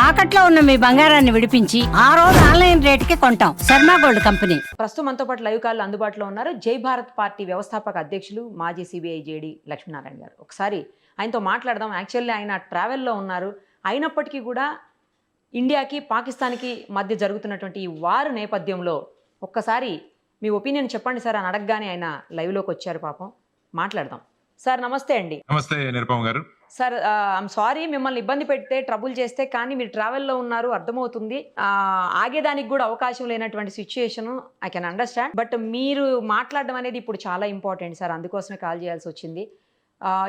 తాకట్లో ఉన్న మీ బంగారాన్ని విడిపించి ఆ రోజు ఆన్లైన్ రేటుకి కొంటాం. Sharma gold company. ప్రస్తుతం మనతో పాటు లైవ్ కాల్ అందుబాటులో ఉన్నారు. జై భారత్ పార్టీ వ్యవస్థాపక అధ్యక్షులు మాజీ సిబిఐ జేడీ లక్ష్మీనారాయణ గారు. ఒకసారి ఆయనతో మాట్లాడదాం. యాక్చువల్లీ ఆయన ట్రావెల్లో ఉన్నారు. అయినప్పటికీ కూడా ఇండియాకి పాకిస్తాన్కి మధ్య జరుగుతున్నటువంటి ఈ వార్ నేపథ్యంలో ఒక్కసారి మీ ఒపీనియన్ చెప్పండి సార్ అని అడగగానే ఆయన లైవ్లోకి వచ్చారు. పాపం మాట్లాడదాం. సార్ నమస్తే అండి. నమస్తే నిరుపమ గారు. సార్ ఐఎమ్ సారీ మిమ్మల్ని ఇబ్బంది పెడితే ట్రబుల్ చేస్తే, కానీ మీరు ట్రావెల్లో ఉన్నారు అర్థమవుతుంది. ఆగేదానికి కూడా అవకాశం లేనటువంటి situation I can understand. But మీరు మాట్లాడడం అనేది ఇప్పుడు చాలా ఇంపార్టెంట్ సార్, అందుకోసమే కాల్ చేయాల్సి వచ్చింది.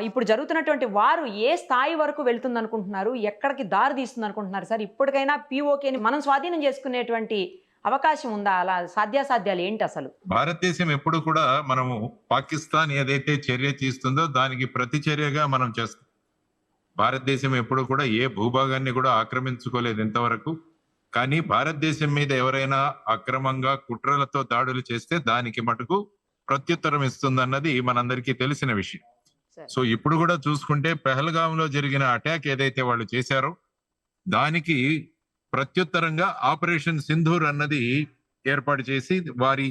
ఇప్పుడు జరుగుతున్నటువంటి వారు ఏ స్థాయి వరకు వెళ్తుంది అనుకుంటున్నారు, ఎక్కడికి దారి తీస్తుంది అనుకుంటున్నారు సార్? ఇప్పటికైనా పిఓకేని మనం స్వాధీనం చేసుకునేటువంటి అవకాశం ఉందా? అలా సాధ్యాసాధ్యాలు ఏంటి అసలు? భారతదేశం ఎప్పుడు కూడా మనము పాకిస్తాన్ ఏదైతే చర్య తీస్తుందో దానికి ప్రతి చర్యగా మనం చేస్తాం. భారతదేశం ఎప్పుడు కూడా ఏ భూభాగాన్ని కూడా ఆక్రమించుకోలేదు ఇంతవరకు. కానీ భారతదేశం మీద ఎవరైనా అక్రమంగా కుట్రలతో దాడులు చేస్తే దానికి మటుకు ప్రత్యుత్తరం ఇస్తుందన్నది మనందరికీ తెలిసిన విషయం. సో ఇప్పుడు కూడా చూసుకుంటే పెహల్గామ్ లో జరిగిన అటాక్ ఏదైతే వాళ్ళు చేశారో దానికి ప్రత్యుత్తరంగా ఆపరేషన్ సింధూర్ అన్నది ఏర్పాటు చేసి వారి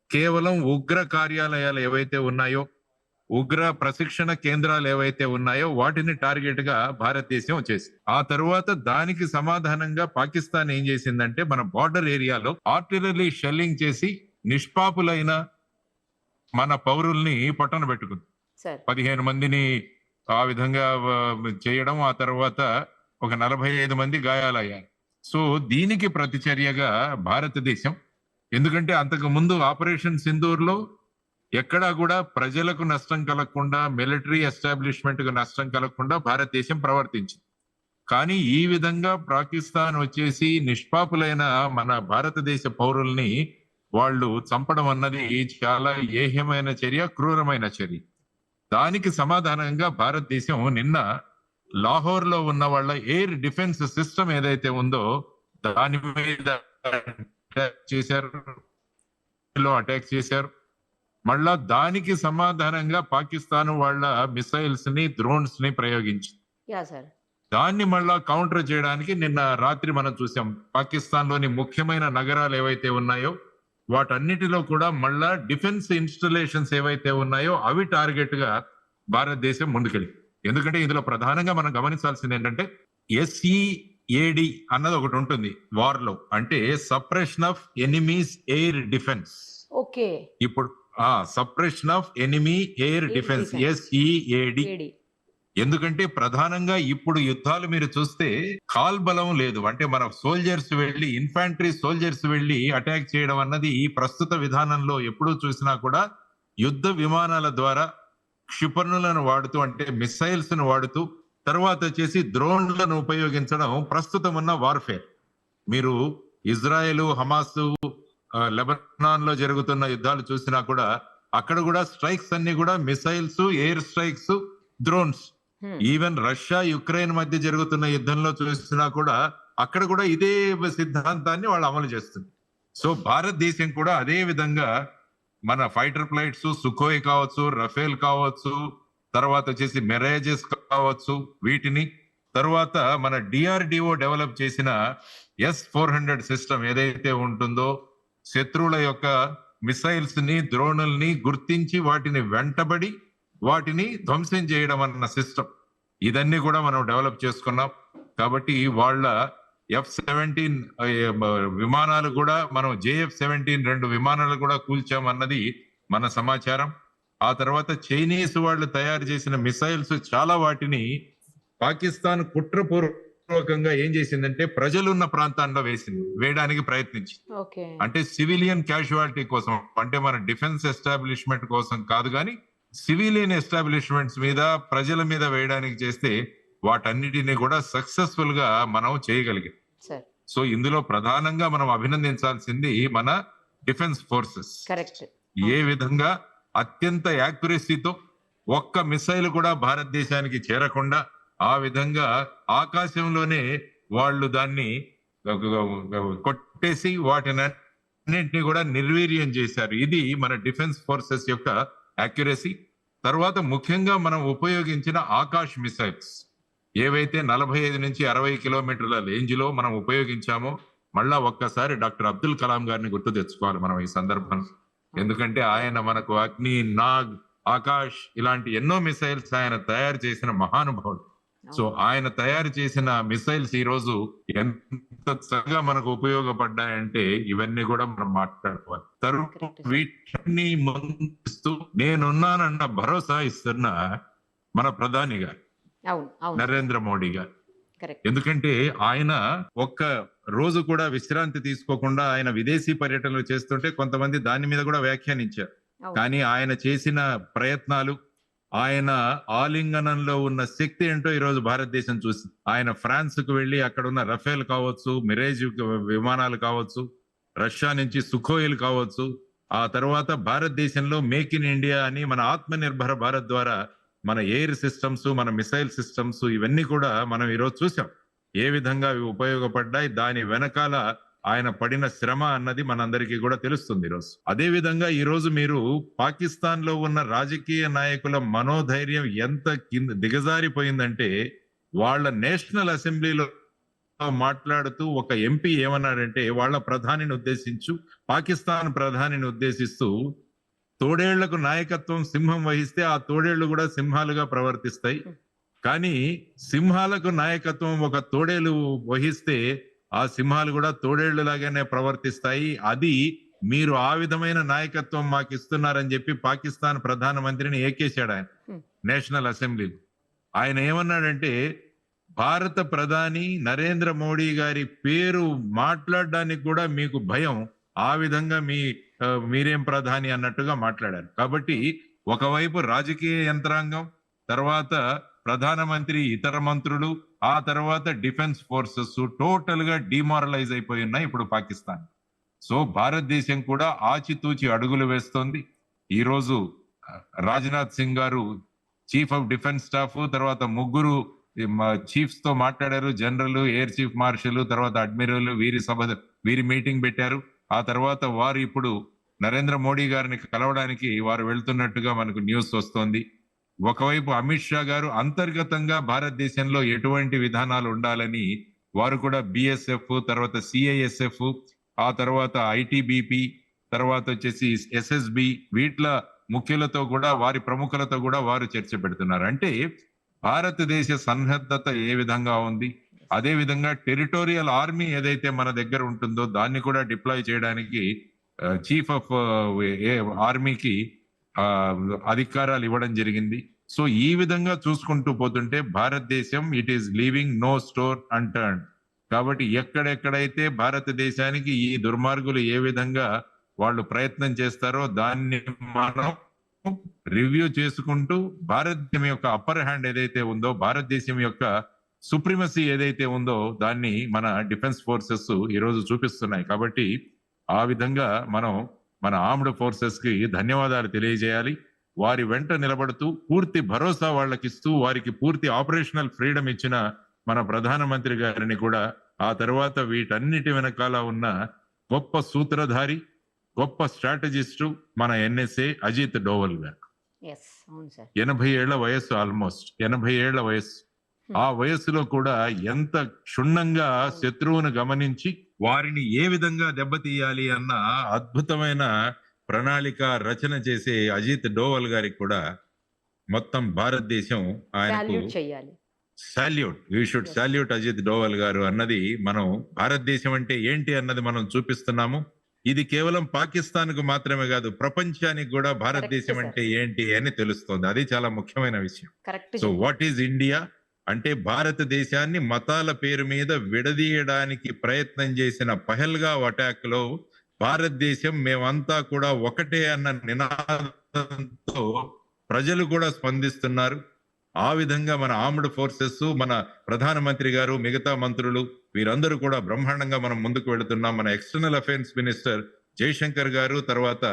కేవలం ఉగ్ర కార్యాలయాలు ఏవైతే ఉన్నాయో, ఉగ్ర ప్రశిక్షణ కేంద్రాలు ఏవైతే ఉన్నాయో వాటిని టార్గెట్ గా భారతదేశం చేసింది. ఆ తరువాత దానికి సమాధానంగా పాకిస్తాన్ ఏం చేసిందంటే మన బార్డర్ ఏరియాలో ఆర్టిలరీ షెల్లింగ్ చేసి నిష్పాపులైన మన పౌరుల్ని పొట్టన పెట్టుకుంది. 15 మందిని ఆ విధంగా చేయడం, ఆ తర్వాత ఒక 45 మంది గాయాలయ్యారు. సో దీనికి ప్రతిచర్యగా భారతదేశం, ఎందుకంటే అంతకు ముందు ఆపరేషన్ సింధూర్ లో ఎక్కడా కూడా ప్రజలకు నష్టం కలగకుండా, మిలిటరీ ఎస్టాబ్లిష్మెంట్ కు నష్టం కలగకుండా భారతదేశం ప్రవర్తించింది. కానీ ఈ విధంగా పాకిస్తాన్ వచ్చేసి నిష్పాపులైన మన భారతదేశ పౌరుల్ని వాళ్ళు చంపడం అన్నది చాలా ఏహ్యమైన చర్య, క్రూరమైన చర్య. దానికి సమాధానంగా భారతదేశం నిన్న లాహోర్ లో ఉన్న వాళ్ళ ఎయిర్ డిఫెన్స్ సిస్టమ్ ఏదైతే ఉందో దాని మీద అటాక్ చేశారు. మళ్ళా దానికి సమాధానంగా పాకిస్తాన్ వాళ్ళ మిసైల్స్ ని, డ్రోన్స్ ని ప్రయోగించింది. దాన్ని మళ్ళా కౌంటర్ చేయడానికి నిన్న రాత్రి మనం చూసాం. పాకిస్తాన్ లోని ముఖ్యమైన నగరాలు ఏవైతే ఉన్నాయో వాటన్నిటిలో కూడా మళ్ళా డిఫెన్స్ ఇన్స్టలేషన్స్ ఏవైతే ఉన్నాయో అవి టార్గెట్ గా భారతదేశం ముందుకెళ్ళి. ఎందుకంటే ఇందులో ప్రధానంగా మనం గమనించాల్సింది ఏంటంటే SEAD అన్నది ఒకటి ఉంటుంది వార్ లో, అంటే suppression of enemies air defence. Okay, ఇప్పుడు suppression of enemy air defence SEAD. ఎందుకంటే ప్రధానంగా ఇప్పుడు యుద్ధాలు మీరు చూస్తే కాల్ బలం లేదు. అంటే మన సోల్జర్స్ వెళ్ళి, ఇన్ఫాంట్రీ సోల్జర్స్ వెళ్ళి అటాక్ చేయడం అన్నది ఈ ప్రస్తుత విధానంలో ఎప్పుడూ చూసినా కూడా యుద్ధ విమానాల ద్వారా క్షిపణులను వాడుతూ, అంటే మిసైల్స్ ను వాడుతూ, తర్వాత వచ్చేసి డ్రోన్లను ఉపయోగించడం ప్రస్తుతం ఉన్న వార్ఫేర్. మీరు ఇజ్రాయెల్, హమాస్, లెబనాన్ లో జరుగుతున్న యుద్ధాలు చూసినా కూడా అక్కడ కూడా స్ట్రైక్స్ అన్ని కూడా missiles, air strikes, drones. Even Russia Ukraine మధ్య జరుగుతున్న యుద్ధంలో చూసినా కూడా అక్కడ కూడా ఇదే సిద్ధాంతాన్ని వాళ్ళు అమలు చేస్తుంది. సో భారతదేశం కూడా అదే విధంగా మన ఫైటర్ ప్లైట్స్, సుఖోయ్ కావచ్చు, రఫేల్ కావచ్చు, తర్వాత వచ్చేసి మెరాజెస్ కావచ్చు, వీటిని తర్వాత మన DRDO డెవలప్ చేసిన S-400 సిస్టమ్ ఏదైతే ఉంటుందో శత్రువుల యొక్క మిసైల్స్ ని, డ్రోనుల్ని గుర్తించి వాటిని వెంటబడి వాటిని ధ్వంసం చేయడం అన్న సిస్టమ్, ఇదన్నీ కూడా మనం డెవలప్ చేసుకున్నాం. కాబట్టి వాళ్ళ F-17 విమానాలు కూడా మనం JF-17 2 విమానాలు కూడా కూల్చామన్నది మన సమాచారం. ఆ తర్వాత చైనీస్ వాళ్ళు తయారు చేసిన మిసైల్స్ చాలా వాటిని పాకిస్తాన్ కుట్రపూర్వకంగా ఏం చేసిందంటే ప్రజలున్న ప్రాంతాల్లో వేయడానికి ప్రయత్నించింది. అంటే సివిలియన్ క్యాజువాలిటీ కోసం, అంటే మన డిఫెన్స్ ఎస్టాబ్లిష్మెంట్ కోసం కాదు, కానీ సివిలియన్ ఎస్టాబ్లిష్మెంట్స్ మీద, ప్రజల మీద వేయడానికి చేస్తే వాటన్నిటిని కూడా సక్సెస్ఫుల్ గా మనం చేయగలిగాం. సో ఇందులో ప్రధానంగా మనం అభినందించాల్సింది మన డిఫెన్స్ ఫోర్సెస్. ఏ విధంగా అత్యంత యాక్యురసీతో ఒక్క మిసైల్ కూడా భారతదేశానికి చేరకుండా ఆ విధంగా ఆకాశంలోనే వాళ్ళు దాన్ని కొట్టేసి వాటినన్నింటినీ కూడా నిర్వీర్యం చేశారు. ఇది మన డిఫెన్స్ ఫోర్సెస్ యొక్క యాక్యురసీ. తర్వాత ముఖ్యంగా మనం ఉపయోగించిన ఆకాశ్ మిసైల్స్, ఏవైతే 45 నుంచి 60 కిలోమీటర్ల రేంజ్ లో మనం ఉపయోగించామో మళ్ళా ఒక్కసారి డాక్టర్ అబ్దుల్ కలాం గారిని గుర్తు తెచ్చుకోవాలి మనం ఈ సందర్భంలో. ఎందుకంటే ఆయన మనకు అగ్ని, నాగ్, ఆకాష్ ఇలాంటి ఎన్నో మిసైల్స్ ఆయన తయారు చేసిన మహానుభావుడు. సో ఆయన తయారు చేసిన మిసైల్స్ ఈ రోజు ఎంత చక్కగా మనకు ఉపయోగపడ్డాయంటే ఇవన్నీ కూడా మనం మాట్లాడుకోవాలి. తర్వాత వీటిని ముందు నేనున్నానన్న భరోసా ఇస్తున్న మన ప్రధాని గారు నరేంద్ర మోడీ గారు. ఎందుకంటే ఆయన ఒక్క రోజు కూడా విశ్రాంతి తీసుకోకుండా ఆయన విదేశీ పర్యటనలు చేస్తుంటే కొంతమంది దాని మీద కూడా వ్యాఖ్యానించారు. కానీ ఆయన చేసిన ప్రయత్నాలు, ఆయన ఆలింగనంలో ఉన్న శక్తి ఏంటో ఈ రోజు భారతదేశం చూసింది. ఆయన ఫ్రాన్స్ కు వెళ్లి అక్కడ ఉన్న రఫేల్ కావచ్చు, మిరేజ్ విమానాలు కావచ్చు, రష్యా నుంచి సుకోయిల్ కావచ్చు, ఆ తర్వాత భారతదేశంలో మేక్ ఇన్ ఇండియా అని మన ఆత్మ నిర్భర భారత్ ద్వారా మన ఎయిర్ సిస్టమ్స్, మన మిసైల్ సిస్టమ్స్ ఇవన్నీ కూడా మనం ఈరోజు చూసాం ఏ విధంగా అవి ఉపయోగపడ్డాయి. దాని వెనకాల ఆయన పడిన శ్రమ అన్నది మనందరికీ కూడా తెలుస్తుంది ఈరోజు. అదే విధంగా ఈ రోజు మీరు పాకిస్తాన్ లో ఉన్న రాజకీయ నాయకుల మనోధైర్యం ఎంత దిగజారిపోయిందంటే వాళ్ళ నేషనల్ అసెంబ్లీలో మాట్లాడుతూ ఒక ఎంపీ ఏమన్నాడంటే వాళ్ళ ప్రధానిని ఉద్దేశించు, పాకిస్తాన్ ప్రధానిని ఉద్దేశిస్తూ తోడేళ్లకు నాయకత్వం సింహం వహిస్తే ఆ తోడేళ్లు కూడా సింహాలుగా ప్రవర్తిస్తాయి, కానీ సింహాలకు నాయకత్వం ఒక తోడేలు వహిస్తే ఆ సింహాలు కూడా తోడేళ్లు లాగానే ప్రవర్తిస్తాయి. అది మీరు ఆ విధమైన నాయకత్వం మాకు ఇస్తున్నారని చెప్పి పాకిస్తాన్ ప్రధానమంత్రిని ఏకేశాడు ఆయన నేషనల్ అసెంబ్లీలో. ఆయన ఏమన్నాడంటే భారత ప్రధాని నరేంద్ర మోడీ గారి పేరు మాట్లాడడానికి కూడా మీకు భయం, ఆ విధంగా మీరేం ప్రధాని అన్నట్టుగా మాట్లాడారు. కాబట్టి ఒకవైపు రాజకీయ యంత్రాంగం, తర్వాత ప్రధానమంత్రి, ఇతర మంత్రులు, ఆ తర్వాత డిఫెన్స్ ఫోర్సెస్ టోటల్ గా డిమారలైజ్ అయిపోయి ఉన్నాయి ఇప్పుడు పాకిస్తాన్. సో భారతదేశం కూడా ఆచితూచి అడుగులు వేస్తోంది. ఈ రోజు రాజ్నాథ్ సింగ్ గారు చీఫ్ ఆఫ్ డిఫెన్స్ స్టాఫ్, తర్వాత ముగ్గురు చీఫ్స్ తో మాట్లాడారు, జనరల్, ఎయిర్ చీఫ్ మార్షల్, తర్వాత అడ్మిరల్, వీరి మీటింగ్ పెట్టారు. ఆ తర్వాత వారు ఇప్పుడు నరేంద్ర మోడీ గారిని కలవడానికి వారు వెళ్తున్నట్టుగా మనకు న్యూస్ వస్తోంది. ఒకవైపు అమిత్ షా గారు అంతర్గతంగా భారతదేశంలో ఎటువంటి విధానాలు ఉండాలని వారు కూడా బిఎస్ఎఫ్, తర్వాత సిఐఎస్ఎఫ్, ఆ తర్వాత ఐటిబిపి, తర్వాత వచ్చేసి ఎస్ఎస్బి వీట్ల ముఖ్యులతో కూడా వారి ప్రముఖులతో కూడా వారు చర్చ పెడుతున్నారు. అంటే భారతదేశ సన్నద్ధత ఏ విధంగా ఉంది, అదే విధంగా టెరిటోరియల్ ఆర్మీ ఏదైతే మన దగ్గర ఉంటుందో దాన్ని కూడా డిప్లాయ్ చేయడానికి చీఫ్ ఆఫ్ ఆర్మీకి అధికారాలు ఇవ్వడం జరిగింది. సో ఈ విధంగా చూసుకుంటూ పోతుంటే భారతదేశం it is leaving no stone unturned. కాబట్టి ఎక్కడెక్కడైతే భారతదేశానికి ఈ దుర్మార్గులు ఏ విధంగా వాళ్ళు ప్రయత్నం చేస్తారో దాన్ని మనం రివ్యూ చేసుకుంటూ భారతదేశం యొక్క అప్పర్ హ్యాండ్ ఏదైతే ఉందో, భారతదేశం యొక్క సుప్రీమసీ ఏదైతే ఉందో దాన్ని మన డిఫెన్స్ ఫోర్సెస్ ఈరోజు చూపిస్తున్నాయి. కాబట్టి ఆ విధంగా మనం మన ఆర్మ్డ్ ఫోర్సెస్ కి ధన్యవాదాలు తెలియజేయాలి. వారి వెంట నిలబడుతూ పూర్తి భరోసా వాళ్ళకి ఇస్తూ వారికి పూర్తి ఆపరేషనల్ ఫ్రీడమ్ ఇచ్చిన మన ప్రధానమంత్రి గారిని కూడా, ఆ తర్వాత వీటన్నిటి వెనకాల ఉన్న గొప్ప సూత్రధారి, గొప్ప స్ట్రాటజిస్టు మన ఎన్ఎస్ఏ అజిత్ డోవల్ గారు. 80 ఏళ్ల వయస్సు, ఆల్మోస్ట్ 80 ఏళ్ల వయస్సు. ఆ వయస్సులో కూడా ఎంత క్షుణ్ణంగా శత్రువును గమనించి వారిని ఏ విధంగా దెబ్బతీయాలి అన్న అద్భుతమైన ప్రణాళిక రచన చేసే అజిత్ డోవల్ గారికి కూడా మొత్తం భారతదేశం ఆయనకు salute. We should salute Ajit Doval గారు అన్నది మనం భారతదేశం అంటే ఏంటి అన్నది మనం చూపిస్తున్నాము. ఇది కేవలం పాకిస్తాన్ కు మాత్రమే కాదు, ప్రపంచానికి కూడా భారతదేశం అంటే ఏంటి అని తెలుస్తోంది. అది చాలా ముఖ్యమైన విషయం. సో వాట్ ఈజ్ ఇండియా అంటే భారతదేశాన్ని మతాల పేరు మీద విడదీయడానికి ప్రయత్నం చేసిన పహల్గావ్ అటాక్ లో భారతదేశం మేమంతా కూడా ఒకటే అన్న నినాదంతో ప్రజలు కూడా స్పందిస్తున్నారు. ఆ విధంగా మన ఆర్మ్డ్ ఫోర్సెస్, మన ప్రధానమంత్రి గారు, మిగతా మంత్రులు వీరందరూ కూడా బ్రహ్మాండంగా మనం ముందుకు వెళుతున్నాం. మన ఎక్స్టర్నల్ అఫైర్స్ మినిస్టర్ జయశంకర్ గారు, తర్వాత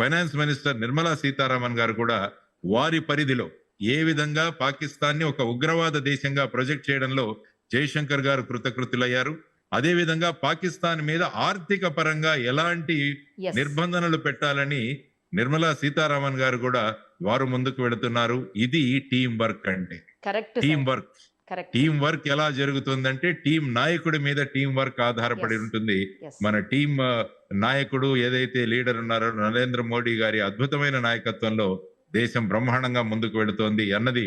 ఫైనాన్స్ మినిస్టర్ నిర్మలా సీతారామన్ గారు కూడా వారి పరిధిలో ఏ విధంగా పాకిస్తాన్ ని ఒక ఉగ్రవాద దేశంగా ప్రొజెక్ట్ చేయడంలో జయశంకర్ గారు కృతకృతులయ్యారు. అదే విధంగా పాకిస్తాన్ మీద ఆర్థిక పరంగా ఎలాంటి నిర్బంధనలు పెట్టాలని నిర్మలా సీతారామన్ గారు కూడా వారు ముందుకు వెళుతున్నారు. ఇది టీం వర్క్ అంటే. Team work correct. Team work ఎలా జరుగుతుందంటే టీం నాయకుడి మీద టీం వర్క్ ఆధారపడి Yes. ఉంటుంది. Yes. మన టీం నాయకుడు ఏదైతే లీడర్ ఉన్నారో నరేంద్ర మోడీ గారి అద్భుతమైన నాయకత్వంలో దేశం బ్రహ్మాండంగా ముందుకు వెళుతోంది అన్నది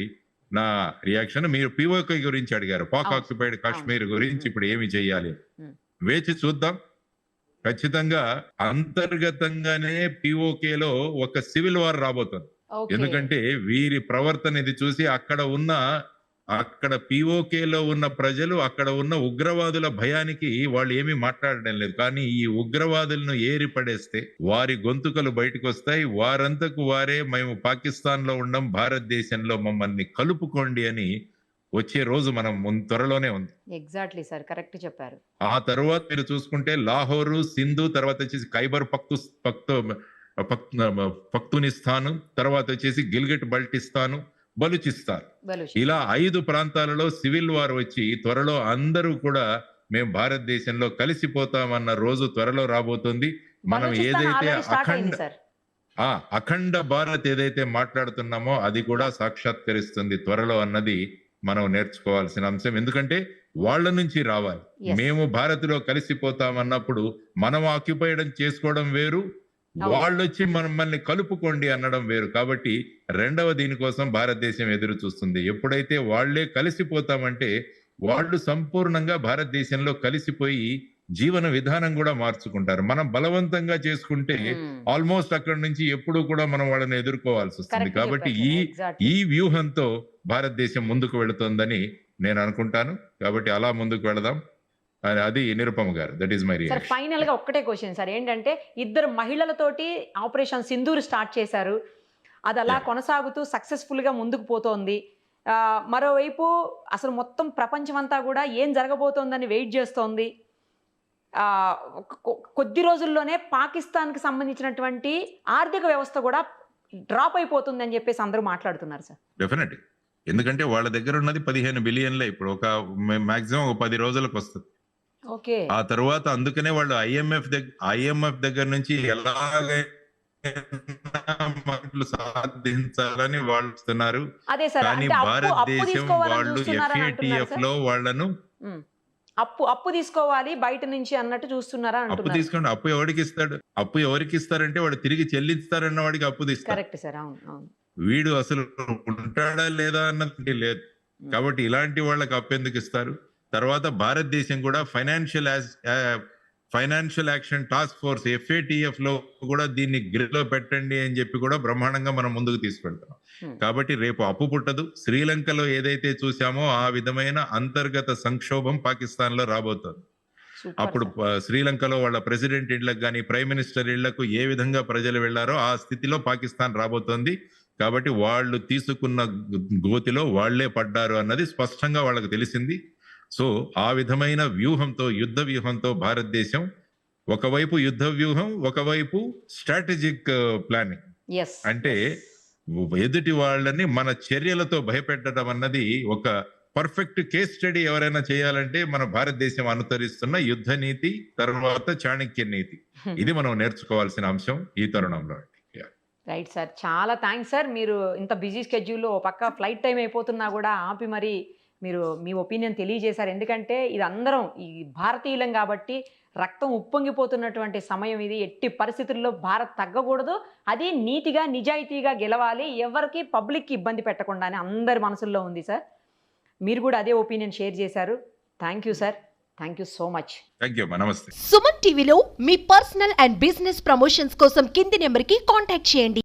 నా రియాక్షన్. మీరు పిఓకే గురించి అడిగారు, పాక్ అవును. ఆక్యుపైడ్ కాశ్మీర్ అవును. గురించి ఇప్పుడు ఏమి చేయాలి, Hmm. వేచి చూద్దాం. ఖచ్చితంగా అంతర్గతంగానే పిఓకేలో ఒక సివిల్ వార్ రాబోతుంది. ఓకే. ఎందుకంటే వీరి ప్రవర్తన ఇది చూసి అక్కడ పిఓకేలో ఉన్న ప్రజలు, అక్కడ ఉన్న ఉగ్రవాదుల భయానికి వాళ్ళు ఏమీ మాట్లాడడం లేదు. కానీ ఈ ఉగ్రవాదులను ఏరి పడేస్తే వారి గొంతుకలు బయటకు వస్తాయి. వారంతకు వారే మేము పాకిస్తాన్ లో ఉండం, భారతదేశంలో మమ్మల్ని కలుపుకోండి అని వచ్చే రోజు మనం త్వరలోనే ఉంది. ఎగ్జాక్ట్లీ సార్, కరెక్ట్ చెప్పారు. ఆ తర్వాత మీరు చూసుకుంటే లాహోరు, సింధు, తర్వాత వచ్చేసి ఖైబర్ పఖ్తూనిస్తాను, తర్వాత వచ్చేసి గిల్గిట్ బల్టిస్తాను, బలూచిస్తాన్, ఇలా 5 ప్రాంతాలలో సివిల్ వార్ వచ్చి త్వరలో అందరూ కూడా మేము భారతదేశంలో కలిసిపోతామన్న రోజు త్వరలో రాబోతుంది. మనం ఏదైతే అఖండ భారత్ ఏదైతే మాట్లాడుతున్నామో అది కూడా సాక్షాత్కరిస్తుంది త్వరలో అన్నది మనం నేర్చుకోవాల్సిన అంశం. ఎందుకంటే వాళ్ళ నుంచి రావాలి. మేము భారత్లో కలిసిపోతామన్నప్పుడు మనం ఆక్యుపైడ్ చేసుకోవడం వేరు, వాళ్ళు వచ్చి మనల్ని కలుపుకోండి అనడం వేరు. కాబట్టి రెండవ దీనికోసం భారతదేశం ఎదురు చూస్తుంది. ఎప్పుడైతే వాళ్లే కలిసిపోతామంటే వాళ్ళు సంపూర్ణంగా భారతదేశంలో కలిసిపోయి జీవన విధానం కూడా మార్చుకుంటారు. మనం బలవంతంగా చేసుకుంటే ఆల్మోస్ట్ అక్కడి నుంచి ఎప్పుడు కూడా మనం వాళ్ళని ఎదుర్కోవాల్సి వస్తుంది. కాబట్టి ఈ వ్యూహంతో భారతదేశం ముందుకు వెళుతోందని నేను అనుకుంటాను. కాబట్టి అలా ముందుకు వెళదాం. అది నిరుపమ గారు, that is my reaction. Sir final గా ఒక్కటే క్వశ్చన్ సార్, ఏంటంటే 2 మహిళలతోటి ఆపరేషన్ సింధూర్ స్టార్ట్ చేశారు, అది అలా కొనసాగుతూ సక్సెస్ఫుల్ గా ముందుకు పోతోంది. మరోవైపు అసలు మొత్తం ప్రపంచం అంతా కూడా ఏం జరగబోతోందని వెయిట్ చేస్తోంది. కొద్ది రోజుల్లోనే పాకిస్తాన్కి సంబంధించినటువంటి ఆర్థిక వ్యవస్థ కూడా డ్రాప్ అయిపోతుంది అని చెప్పేసి అందరూ మాట్లాడుతున్నారు సార్. డెఫినెట్, ఎందుకంటే వాళ్ళ దగ్గర ఉన్నది 15 బిలియన్లే. ఇప్పుడు ఒక మాక్సిమం 10 రోజులకు వస్తుంది. ఓకే. ఆ తర్వాత అందుకనే వాళ్ళు ఐఎంఎఫ్ దగ్గర నుంచి ఎలాగైనా సాధించాలని వాళ్ళు వస్తున్నారు. కానీ భారతదేశం వాళ్ళు FATF లో వాళ్ళను అప్పు తీసుకోవాలి బయట నుంచి అన్నట్టు చూస్తున్నారా? అప్పు తీసుకోండి. అప్పు ఎవరికి ఇస్తారంటే వాడు తిరిగి చెల్లిస్తారన్న వాడికి అప్పు తీస్తారు. కరెక్ట్ సార్, అవును. వీడు అసలు ఉంటాడా లేదా అన్నది లేదు. కాబట్టి ఇలాంటి వాళ్ళకి అప్పు ఎందుకు ఇస్తారు? తర్వాత భారతదేశం కూడా financial action task force FATF లో కూడా దీన్ని గ్రిలో పెట్టండి అని చెప్పి కూడా బ్రహ్మాండంగా మనం ముందుకు తీసుకెళ్తాం. కాబట్టి రేపు అప్పు పుట్టదు. శ్రీలంకలో ఏదైతే చూసామో ఆ విధమైన అంతర్గత సంక్షోభం పాకిస్తాన్ లో రాబోతుంది. అప్పుడు శ్రీలంకలో వాళ్ళ ప్రెసిడెంట్ ఇళ్లకు కానీ ప్రైమ్ మినిస్టర్ ఇళ్లకు ఏ విధంగా ప్రజలు వెళ్లారో ఆ స్థితిలో పాకిస్తాన్ రాబోతోంది. కాబట్టి వాళ్ళు తీసుకున్న గోతిలో వాళ్లే పడ్డారు అన్నది స్పష్టంగా వాళ్ళకి తెలిసింది. సో ఆ విధమైన యుద్ధ వ్యూహంతో భారతదేశం ఒకవైపు యుద్ధ వ్యూహం, ఒకవైపు స్ట్రాటజిక్ ప్లానింగ్, అంటే ఎదుటి వాళ్ళని మన చర్యలతో భయపెట్టడం అన్నది ఒక పర్ఫెక్ట్ కేస్ స్టడీ ఎవరైనా చేయాలంటే మన భారతదేశం అనుసరిస్తున్న యుద్ధ నీతి, తర్వాత చాణక్య నీతి, ఇది మనం నేర్చుకోవాల్సిన అంశం ఈ తరుణంలో. రైట్ సార్, చాలా థ్యాంక్స్ సార్. మీరు ఇంత బిజీ స్కెడ్యూల్లో పక్క ఫ్లైట్ టైం అయిపోతున్నా కూడా ఆపి మరి మీరు మీ ఒపీనియన్ తెలియజేశారు. ఎందుకంటే ఇది అందరం ఈ భారతీయులం కాబట్టి రక్తం ఉప్పొంగిపోతున్నటువంటి సమయం ఇది. ఎట్టి పరిస్థితుల్లో భారత్ తగ్గకూడదు, అది నీతిగా నిజాయితీగా గెలవాలి, ఎవరికి పబ్లిక్కి ఇబ్బంది పెట్టకుండా అని అందరి మనసుల్లో ఉంది సార్. మీరు కూడా అదే ఒపీనియన్ షేర్ చేశారు. Thank you sir, thank you so much. నమస్తే. సుమన్ టీవీలో మీ పర్సనల్ అండ్ బిజినెస్ ప్రమోషన్స్ కోసం కింది నెంబర్కి కాంటాక్ట్ చేయండి.